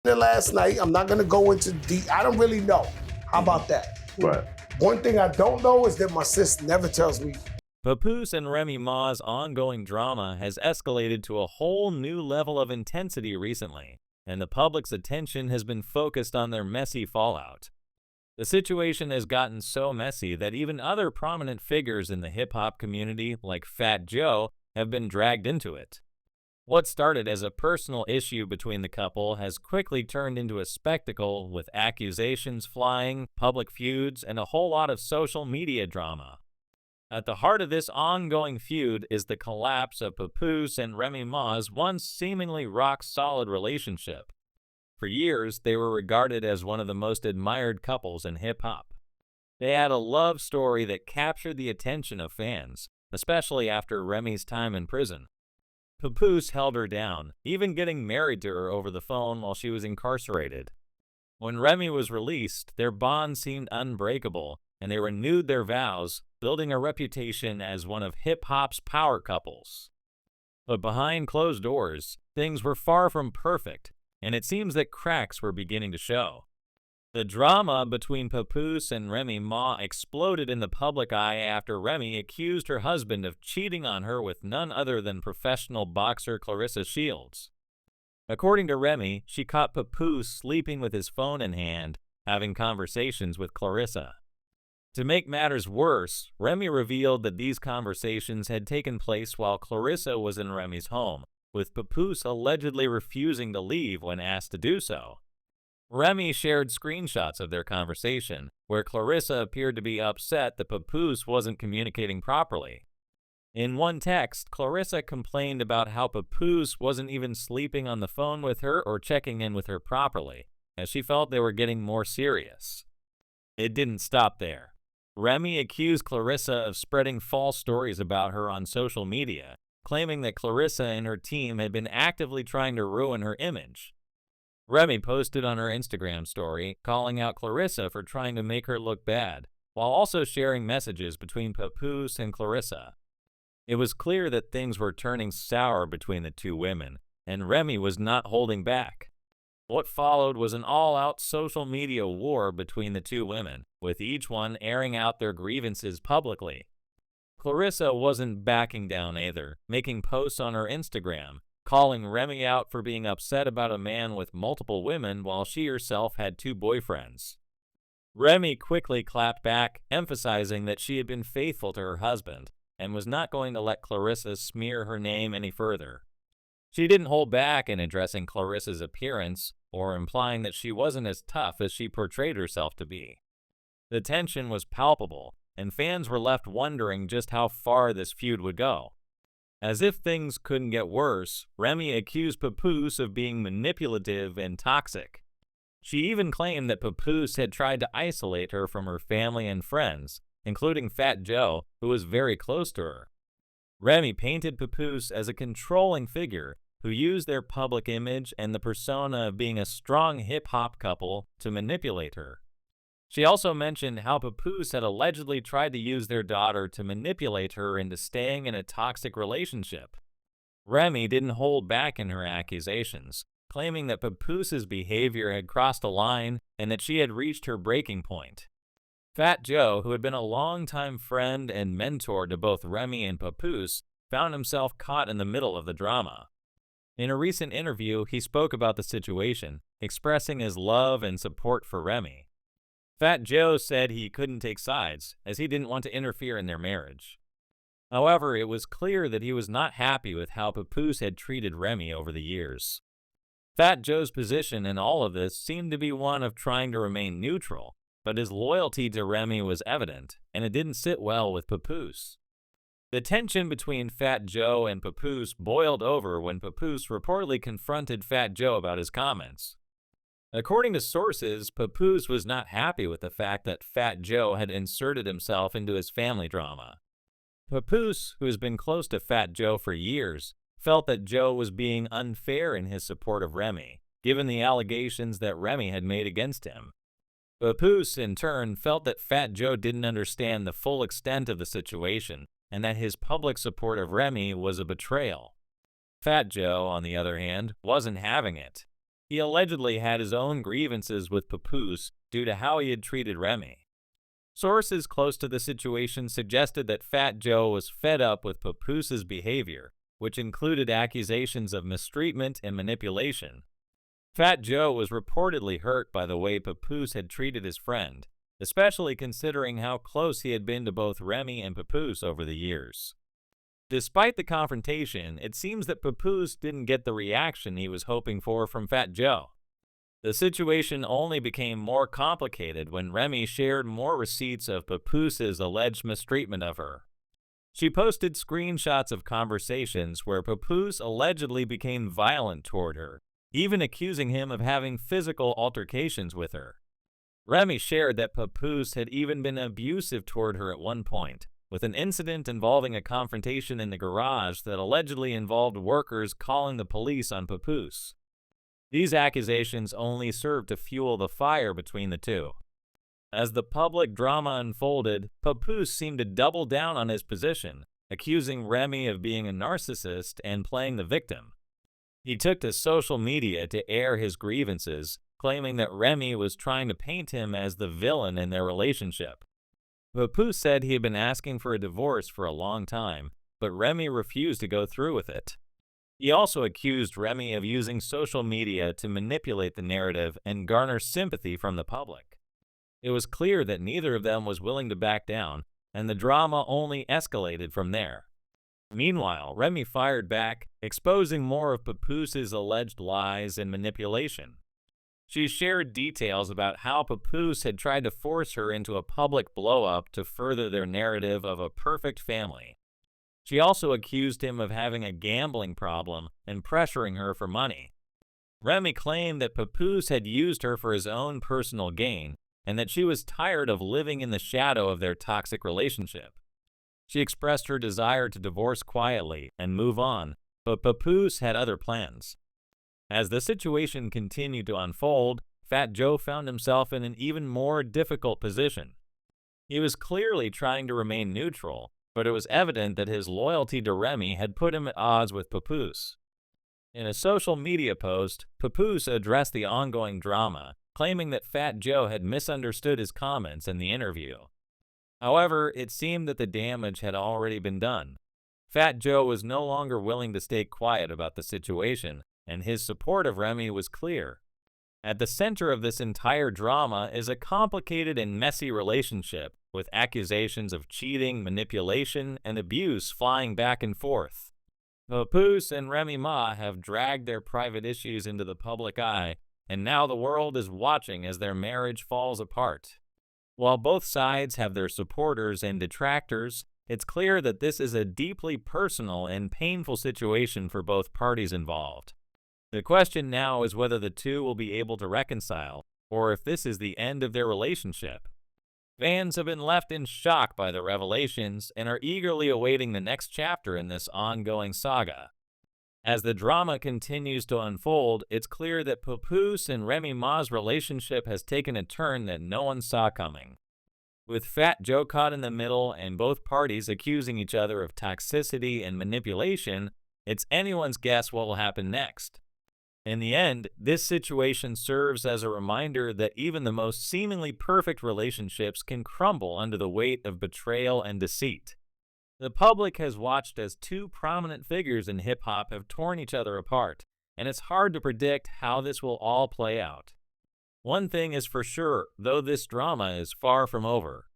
last night. I'm not gonna go into deep. I don't really know. How about that? Right. One thing I don't know is that my sis never tells me. Papoose and Remy Ma's ongoing drama has escalated to a whole new level of intensity recently, and the public's attention has been focused on their messy fallout. The situation has gotten so messy that even other prominent figures in the hip-hop community, like Fat Joe, have been dragged into it. What started as a personal issue between the couple has quickly turned into a spectacle with accusations flying, public feuds, and a whole lot of social media drama. At the heart of this ongoing feud is the collapse of Papoose and Remy Ma's once seemingly rock-solid relationship. For years, they were regarded as one of the most admired couples in hip-hop. They had a love story that captured the attention of fans, especially after Remy's time in prison. Papoose held her down, even getting married to her over the phone while she was incarcerated. When Remy was released, their bond seemed unbreakable, and they renewed their vows, building a reputation as one of hip-hop's power couples. But behind closed doors, things were far from perfect, and it seems that cracks were beginning to show. The drama between Papoose and Remy Ma exploded in the public eye after Remy accused her husband of cheating on her with none other than professional boxer Claressa Shields. According to Remy, she caught Papoose sleeping with his phone in hand, having conversations with Claressa. To make matters worse, Remy revealed that these conversations had taken place while Claressa was in Remy's home, with Papoose allegedly refusing to leave when asked to do so. Remy shared screenshots of their conversation, where Claressa appeared to be upset that Papoose wasn't communicating properly. In one text, Claressa complained about how Papoose wasn't even sleeping on the phone with her or checking in with her properly, as she felt they were getting more serious. It didn't stop there. Remy accused Claressa of spreading false stories about her on social media, claiming that Claressa and her team had been actively trying to ruin her image. Remy posted on her Instagram story, calling out Claressa for trying to make her look bad, while also sharing messages between Papoose and Claressa. It was clear that things were turning sour between the two women, and Remy was not holding back. What followed was an all-out social media war between the two women, with each one airing out their grievances publicly. Claressa wasn't backing down either, making posts on her Instagram, calling Remy out for being upset about a man with multiple women while she herself had 2 boyfriends. Remy quickly clapped back, emphasizing that she had been faithful to her husband and was not going to let Claressa smear her name any further. She didn't hold back in addressing Claressa's appearance or implying that she wasn't as tough as she portrayed herself to be. The tension was palpable, and fans were left wondering just how far this feud would go. As if things couldn't get worse, Remy accused Papoose of being manipulative and toxic. She even claimed that Papoose had tried to isolate her from her family and friends, including Fat Joe, who was very close to her. Remy painted Papoose as a controlling figure who used their public image and the persona of being a strong hip-hop couple to manipulate her. She also mentioned how Papoose had allegedly tried to use their daughter to manipulate her into staying in a toxic relationship. Remy didn't hold back in her accusations, claiming that Papoose's behavior had crossed a line and that she had reached her breaking point. Fat Joe, who had been a longtime friend and mentor to both Remy and Papoose, found himself caught in the middle of the drama. In a recent interview, he spoke about the situation, expressing his love and support for Remy. Fat Joe said he couldn't take sides, as he didn't want to interfere in their marriage. However, it was clear that he was not happy with how Papoose had treated Remy over the years. Fat Joe's position in all of this seemed to be one of trying to remain neutral, but his loyalty to Remy was evident, and it didn't sit well with Papoose. The tension between Fat Joe and Papoose boiled over when Papoose reportedly confronted Fat Joe about his comments. According to sources, Papoose was not happy with the fact that Fat Joe had inserted himself into his family drama. Papoose, who has been close to Fat Joe for years, felt that Joe was being unfair in his support of Remy, given the allegations that Remy had made against him. Papoose, in turn, felt that Fat Joe didn't understand the full extent of the situation and that his public support of Remy was a betrayal. Fat Joe, on the other hand, wasn't having it. He allegedly had his own grievances with Papoose due to how he had treated Remy. Sources close to the situation suggested that Fat Joe was fed up with Papoose's behavior, which included accusations of mistreatment and manipulation. Fat Joe was reportedly hurt by the way Papoose had treated his friend, especially considering how close he had been to both Remy and Papoose over the years. Despite the confrontation, it seems that Papoose didn't get the reaction he was hoping for from Fat Joe. The situation only became more complicated when Remy shared more receipts of Papoose's alleged mistreatment of her. She posted screenshots of conversations where Papoose allegedly became violent toward her, even accusing him of having physical altercations with her. Remy shared that Papoose had even been abusive toward her at one point, with an incident involving a confrontation in the garage that allegedly involved workers calling the police on Papoose. These accusations only served to fuel the fire between the two. As the public drama unfolded, Papoose seemed to double down on his position, accusing Remy of being a narcissist and playing the victim. He took to social media to air his grievances, claiming that Remy was trying to paint him as the villain in their relationship. Papoose said he had been asking for a divorce for a long time, but Remy refused to go through with it. He also accused Remy of using social media to manipulate the narrative and garner sympathy from the public. It was clear that neither of them was willing to back down, and the drama only escalated from there. Meanwhile, Remy fired back, exposing more of Papoose's alleged lies and manipulation. She shared details about how Papoose had tried to force her into a public blow-up to further their narrative of a perfect family. She also accused him of having a gambling problem and pressuring her for money. Remy claimed that Papoose had used her for his own personal gain and that she was tired of living in the shadow of their toxic relationship. She expressed her desire to divorce quietly and move on, but Papoose had other plans. As the situation continued to unfold, Fat Joe found himself in an even more difficult position. He was clearly trying to remain neutral, but it was evident that his loyalty to Remy had put him at odds with Papoose. In a social media post, Papoose addressed the ongoing drama, claiming that Fat Joe had misunderstood his comments in the interview. However, it seemed that the damage had already been done. Fat Joe was no longer willing to stay quiet about the situation, and his support of Remy was clear. At the center of this entire drama is a complicated and messy relationship, with accusations of cheating, manipulation, and abuse flying back and forth. Papoose and Remy Ma have dragged their private issues into the public eye, and now the world is watching as their marriage falls apart. While both sides have their supporters and detractors, it's clear that this is a deeply personal and painful situation for both parties involved. The question now is whether the two will be able to reconcile, or if this is the end of their relationship. Fans have been left in shock by the revelations and are eagerly awaiting the next chapter in this ongoing saga. As the drama continues to unfold, it's clear that Papoose and Remy Ma's relationship has taken a turn that no one saw coming. With Fat Joe caught in the middle and both parties accusing each other of toxicity and manipulation, it's anyone's guess what will happen next. In the end, this situation serves as a reminder that even the most seemingly perfect relationships can crumble under the weight of betrayal and deceit. The public has watched as two prominent figures in hip-hop have torn each other apart, and it's hard to predict how this will all play out. One thing is for sure, though this drama is far from over,